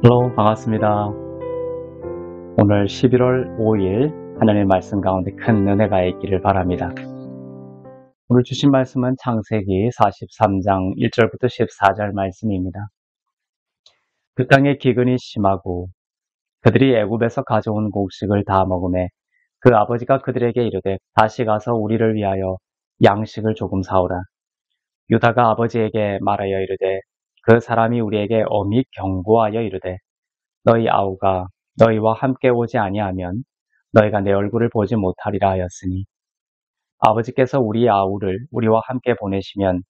헬로 반갑습니다. 오늘 11월 5일 하나님의 말씀 가운데 큰 은혜가 있기를 바랍니다. 오늘 주신 말씀은 창세기 43장 1절부터 14절 말씀입니다. 그 땅의 기근이 심하고 그들이 애굽에서 가져온 곡식을 다 먹음에 그 아버지가 그들에게 이르되 다시 가서 우리를 위하여 양식을 조금 사오라. 유다가 아버지에게 말하여 이르되 그 사람이 우리에게 엄히 경고하여 이르되 너희 아우가 너희와 함께 오지 아니하면 너희가 내 얼굴을 보지 못하리라 하였으니 아버지께서 우리 아우를 우리와 함께 보내시면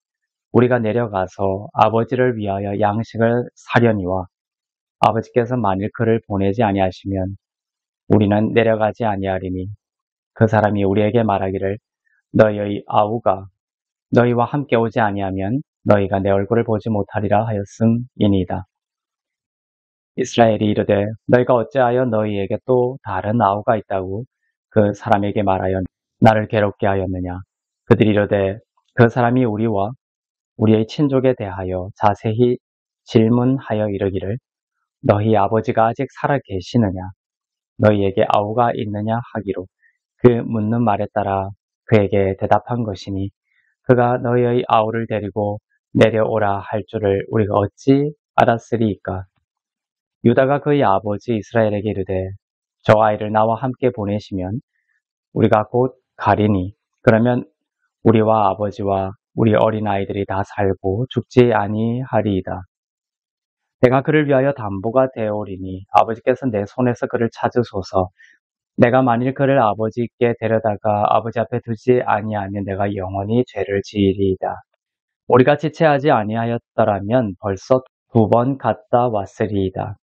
우리가 내려가서 아버지를 위하여 양식을 사려니와 아버지께서 만일 그를 보내지 아니하시면 우리는 내려가지 아니하리니 그 사람이 우리에게 말하기를 너희의 아우가 너희와 함께 오지 아니하면 너희가 내 얼굴을 보지 못하리라 하였음이니이다. 이스라엘이 이르되 너희가 어찌하여 너희에게 또 다른 아우가 있다고 그 사람에게 말하여 나를 괴롭게 하였느냐. 그들이 이르되 그 사람이 우리와 우리의 친족에 대하여 자세히 질문하여 이르기를 너희 아버지가 아직 살아 계시느냐 너희에게 아우가 있느냐 하기로 그 묻는 말에 따라 그에게 대답한 것이니 그가 너희의 아우를 데리고 내려오라 할 줄을 우리가 어찌 알았으리이까. 유다가 그의 아버지 이스라엘에게 이르되 저 아이를 나와 함께 보내시면 우리가 곧 가리니 그러면 우리와 아버지와 우리 어린아이들이 다 살고 죽지 아니하리이다. 내가 그를 위하여 담보가 되어오리니 아버지께서 내 손에서 그를 찾으소서. 내가 만일 그를 아버지께 데려다가 아버지 앞에 두지 아니하면 내가 영원히 죄를 지으리이다. 우리가 지체하지 아니하였더라면 벌써 2번 갔다 왔으리이다.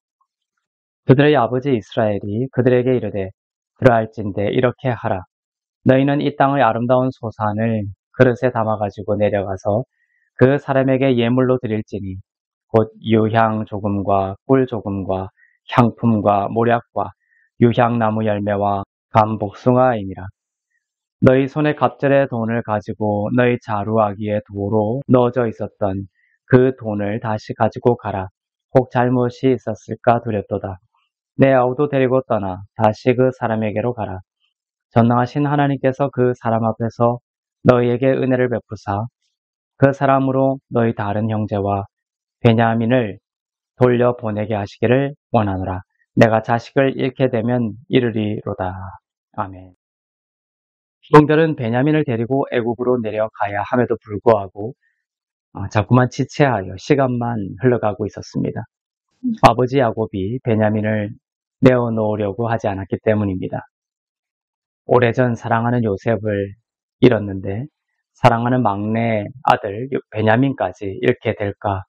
그들의 아버지 이스라엘이 그들에게 이르되 그러할진대 이렇게 하라. 너희는 이 땅의 아름다운 소산을 그릇에 담아가지고 내려가서 그 사람에게 예물로 드릴지니 곧 유향 조금과 꿀 조금과 향품과 모략과 유향나무 열매와 감 복숭아이니라. 너희 손에 갑절의 돈을 가지고 너희 자루아기에 도로 넣어져 있었던 그 돈을 다시 가지고 가라. 혹 잘못이 있었을까 두렵도다. 내 아우도 데리고 떠나 다시 그 사람에게로 가라. 전능하신 하나님께서 그 사람 앞에서 너희에게 은혜를 베푸사 그 사람으로 너희 다른 형제와 베냐민을 돌려보내게 하시기를 원하노라. 내가 자식을 잃게 되면 이르리로다. 아멘. 형들은 베냐민을 데리고 애굽으로 내려가야 함에도 불구하고 자꾸만 지체하여 시간만 흘러가고 있었습니다. 아버지 야곱이 베냐민을 내어놓으려고 하지 않았기 때문입니다. 오래전 사랑하는 요셉을 잃었는데 사랑하는 막내 아들 베냐민까지 잃게 될까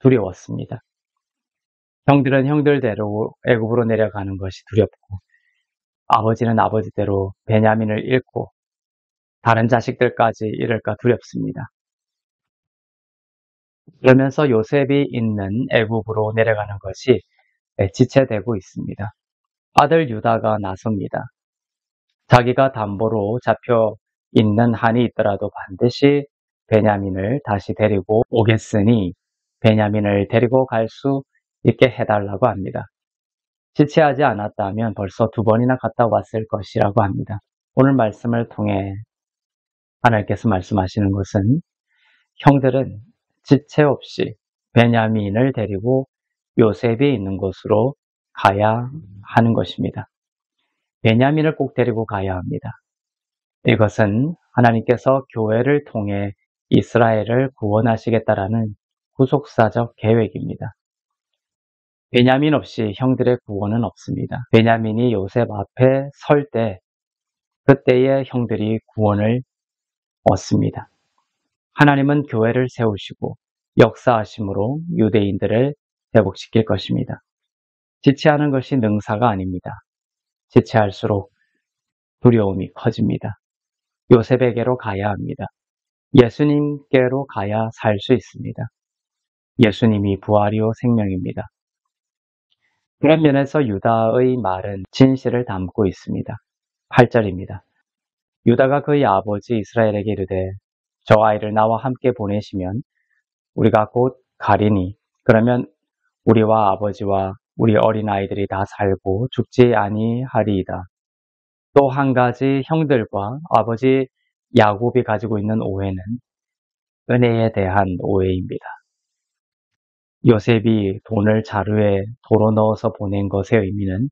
두려웠습니다. 형들은 형들대로 애굽으로 내려가는 것이 두렵고 아버지는 아버지대로 베냐민을 잃고 다른 자식들까지 잃을까 두렵습니다. 그러면서 요셉이 있는 애굽으로 내려가는 것이 지체되고 있습니다. 아들 유다가 나섭니다. 자기가 담보로 잡혀 있는 한이 있더라도 반드시 베냐민을 다시 데리고 오겠으니 베냐민을 데리고 갈 수 있게 해달라고 합니다. 지체하지 않았다면 벌써 2번이나 갔다 왔을 것이라고 합니다. 오늘 말씀을 통해 하나님께서 말씀하시는 것은 형들은 지체 없이 베냐민을 데리고 요셉이 있는 곳으로 가야 하는 것입니다. 베냐민을 꼭 데리고 가야 합니다. 이것은 하나님께서 교회를 통해 이스라엘을 구원하시겠다라는 구속사적 계획입니다. 베냐민 없이 형들의 구원은 없습니다. 베냐민이 요셉 앞에 설 때 그때의 형들이 구원을 얻습니다. 하나님은 교회를 세우시고 역사하심으로 유대인들을 회복시킬 것입니다. 지체하는 것이 능사가 아닙니다. 지체할수록 두려움이 커집니다. 요셉에게로 가야 합니다. 예수님께로 가야 살 수 있습니다. 예수님이 부활이요 생명입니다. 그런 면에서 유다의 말은 진실을 담고 있습니다. 8절입니다. 유다가 그의 아버지 이스라엘에게 이르되 저 아이를 나와 함께 보내시면 우리가 곧 가리니 그러면 우리와 아버지와 우리 어린아이들이 다 살고 죽지 아니하리이다. 또 한 가지 형들과 아버지 야곱이 가지고 있는 오해는 은혜에 대한 오해입니다. 요셉이 돈을 자루에 도로 넣어서 보낸 것의 의미는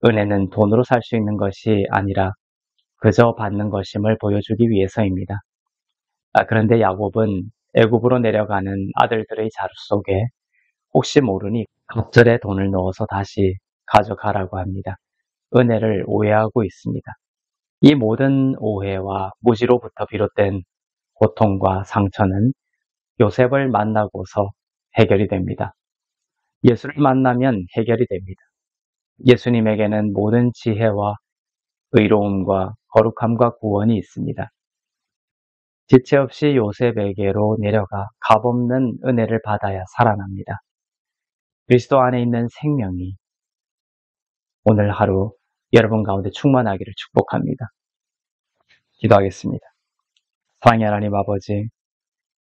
은혜는 돈으로 살 수 있는 것이 아니라 그저 받는 것임을 보여주기 위해서입니다. 그런데 야곱은 애굽으로 내려가는 아들들의 자루 속에 혹시 모르니 갑절에 돈을 넣어서 다시 가져가라고 합니다. 은혜를 오해하고 있습니다. 이 모든 오해와 무지로부터 비롯된 고통과 상처는 요셉을 만나고서 해결이 됩니다. 예수를 만나면 해결이 됩니다. 예수님에게는 모든 지혜와 의로움과 거룩함과 구원이 있습니다. 지체 없이 요셉에게로 내려가 값없는 은혜를 받아야 살아납니다. 그리스도 안에 있는 생명이 오늘 하루 여러분 가운데 충만하기를 축복합니다. 기도하겠습니다. 사랑의 하나님 아버지,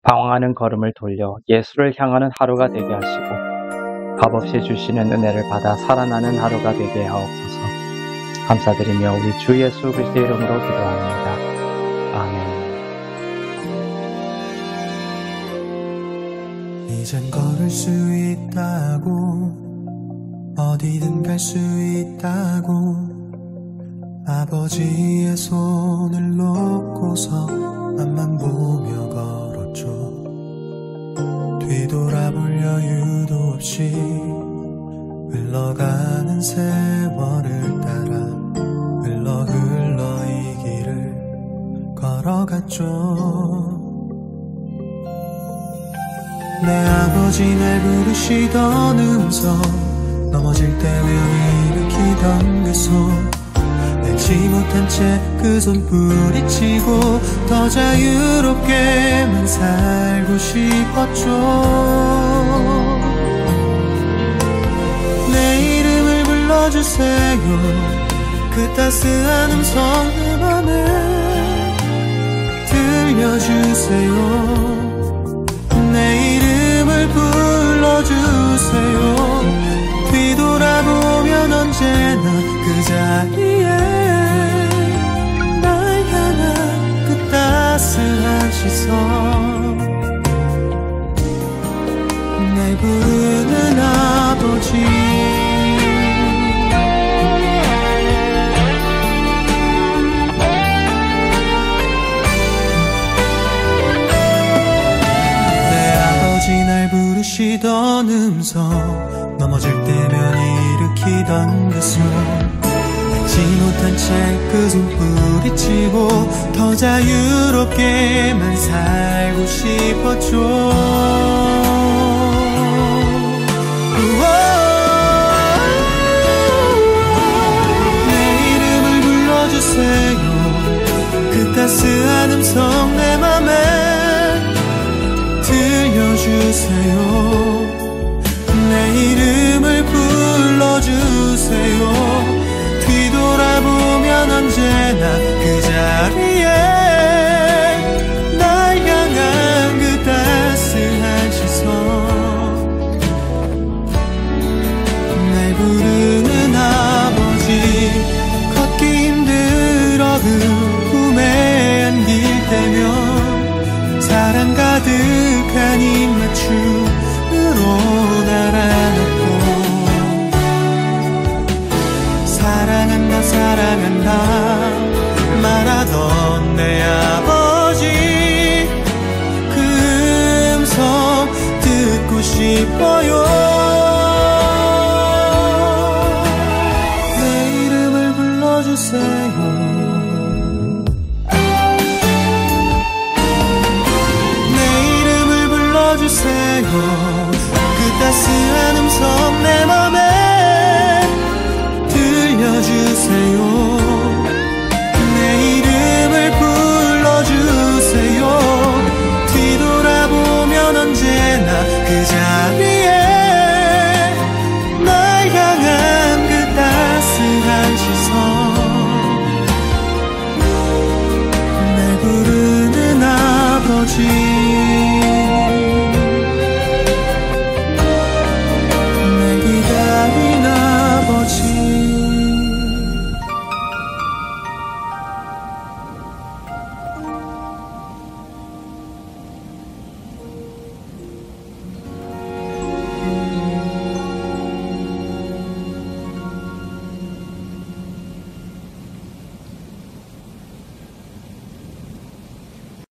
방황하는 걸음을 돌려 예수를 향하는 하루가 되게 하시고 값없이 주시는 은혜를 받아 살아나는 하루가 되게 하옵소서. 감사드리며 우리 주 예수 그리스도의 이름으로 기도합니다. 아멘. 이젠 걸을 수 있다고, 어디든 갈 수 있다고, 아버지의 손을 놓고서 앞만 보며 걸었죠. 뒤돌아볼 여유도 없이 흘러가는 세월을 따라 흘러 이 길을 걸어갔죠. 내 아버지 날 부르시던 음성, 넘어질 때면 일으키던 그 손, 알지 못한 채 그 손 뿌리치고 더 자유롭게만 살고 싶었죠. 내 이름을 불러주세요. 그 따스한 음성 내 맘에 들려주세요. 내 이름을 불러주세요. 뒤돌아보면 언제나 그 자리에 날 향한 그 따스한 시선, 날 부르는 아버지. 날 부르시던 음성, 넘어질 때면 일으키던 그 손, 알지 못한 채 그 손 뿌리치고 더 자유롭게만 살고 싶었죠. 내 이름을 불러주세요. 그 따스한 음성 내 맘에 들려주세요. 내 이름을 불러주세요. 뒤돌아보면 언제나 그 자리에 날 향한 그 따스한 시선, 날 부르는 아버지. 걷기 힘들어 그 꿈에 안길 때면 사랑 가득한 입맞춤으로 달아놓고 사랑한다 사랑한다 말하던